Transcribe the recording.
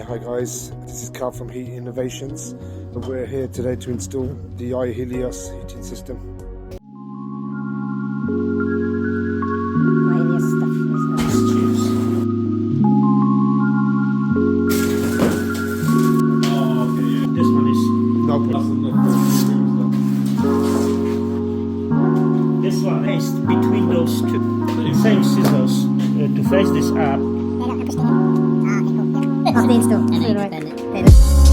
Hi guys, this is Carl from Heat Innovations and we're here today to install the iHelios heating system. This one is No problem. this one is between those two. Same scissors to face this up. After the install.